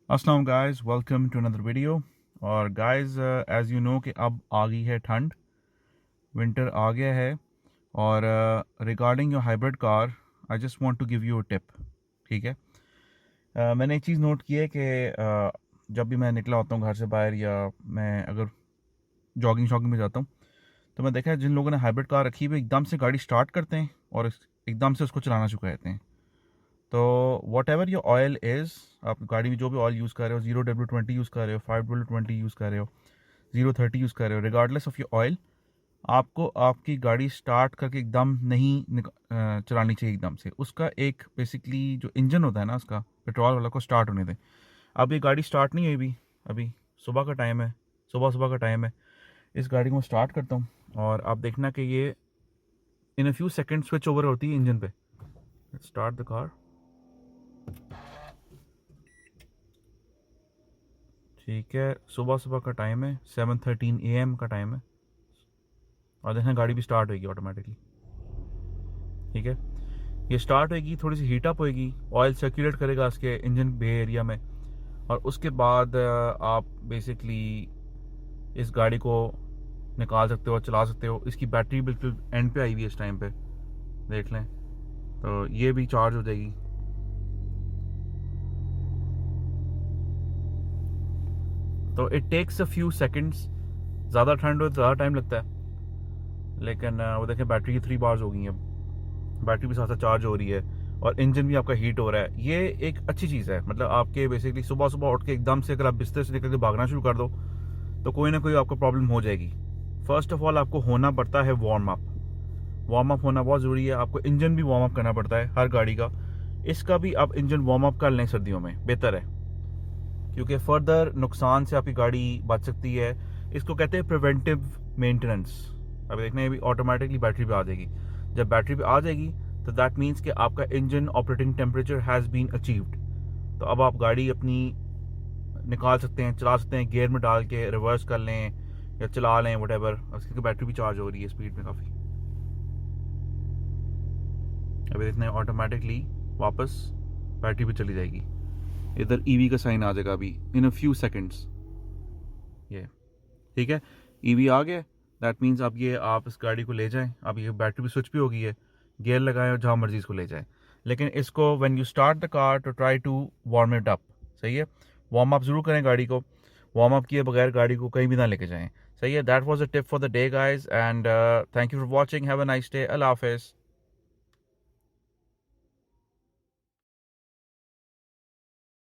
अस्सलाम guys, welcome to another video. और guys, as you know कि अब आ गई है ठंड, विंटर आ गया है। और regarding your hybrid car, I just want to give you a tip. ठीक है। मैंने एक चीज़ नोट की है कि जब भी मैं निकला होता हूँ घर से बाहर, या मैं अगर जॉगिंग शॉगिंग में जाता हूँ, तो मैं देखा है जिन लोगों ने हाइब्रिड कार रखी हुई एकदम से गाड़ी स्टार्ट करते हैं और एकदम से उसको चलाना शुरू कर देते हैं। तो what ever your oil is, आप गाड़ी में जो भी ऑयल यूज़ कर रहे हो, 0W20 यूज़ कर रहे हो, 5W20 यूज़ कर रहे हो, 030 यूज़ कर रहे हो, रिगार्डलेस ऑफ योर ऑयल, आपको आपकी गाड़ी स्टार्ट करके एकदम नहीं चलानी चाहिए एकदम से। उसका एक बेसिकली जो इंजन होता है ना, उसका पेट्रोल वाला को स्टार्ट होने दें। अब ये गाड़ी स्टार्ट नहीं हुई अभी, अभी सुबह का टाइम है, सुबह सुबह का टाइम है। इस गाड़ी को मैं स्टार्ट करता हूँ और आप देखना कि ये in a few second switch over होती है इंजन पे। Start the car. ठीक है, सुबह सुबह का टाइम है, 7:13 AM का टाइम है, और देखना गाड़ी भी स्टार्ट होगी ऑटोमेटिकली। ठीक है, ये स्टार्ट होगी, थोड़ी सी हीटअप होगी, ऑयल सर्कुलेट करेगा इसके इंजन बे एरिया में, और उसके बाद आप बेसिकली इस गाड़ी को निकाल सकते हो, चला सकते हो। इसकी बैटरी बिल्कुल एंड पे आई हुई है इस टाइम पे, देख लें, तो ये भी चार्ज हो जाएगी। तो it takes a few seconds, ज़्यादा ठंड हो तो ज़्यादा टाइम लगता है, लेकिन वो देखें बैटरी की 3 बार्स हो गई हैं, बैटरी भी साथ साथ चार्ज हो रही है और इंजन भी आपका हीट हो रहा है। ये एक अच्छी चीज़ है। मतलब आपके बेसिकली सुबह सुबह उठ के एकदम से अगर आप बिस्तर से निकल के भागना शुरू कर दो, तो कोई ना कोई आपको प्रॉब्लम हो जाएगी। फर्स्ट ऑफ ऑल आपको होना पड़ता है वार्म अप। वार्म अप होना बहुत ज़रूरी है। आपको इंजन भी वार्म अप करना पड़ता है हर गाड़ी का। इसका भी आप इंजन वार्म अप कर लें सर्दियों में, बेहतर है, क्योंकि फर्दर नुकसान से आपकी गाड़ी बच सकती है। इसको कहते हैं प्रिवेंटिव मेंटेनेंस। अभी देखना, ये भी ऑटोमेटिकली बैटरी पे आ जाएगी। जब बैटरी पे आ जाएगी तो दैट मीन्स कि आपका engine operating temperature has been achieved. तो अब आप गाड़ी अपनी निकाल सकते हैं, चला सकते हैं, गियर में डाल के रिवर्स कर लें या चला लें, वट एवर। उसकी बैटरी भी चार्ज हो रही है स्पीड में काफ़ी। अभी देखना है ऑटोमेटिकली वापस बैटरी पे चली जाएगी। इधर ईवी का साइन आ जाएगा अभी इन अ फ्यू सेकंड्स। ये ठीक है, ईवी आ गया। दैट मीन्स अब ये आप इस गाड़ी को ले जाएं। अब ये बैटरी भी स्विच भी हो गई है, गियर लगाएं और जहाँ मर्जी इसको ले जाएं। लेकिन इसको when you start the car to try to warm it up. सही है, वार्म अप ज़रूर करें गाड़ी को। वार्म अप किए बगैर गाड़ी को कहीं भी ना लेके जाएं। सही है, that was a tip for the day guys, and thank you for watching. Have a nice day. Allah हाफिज़।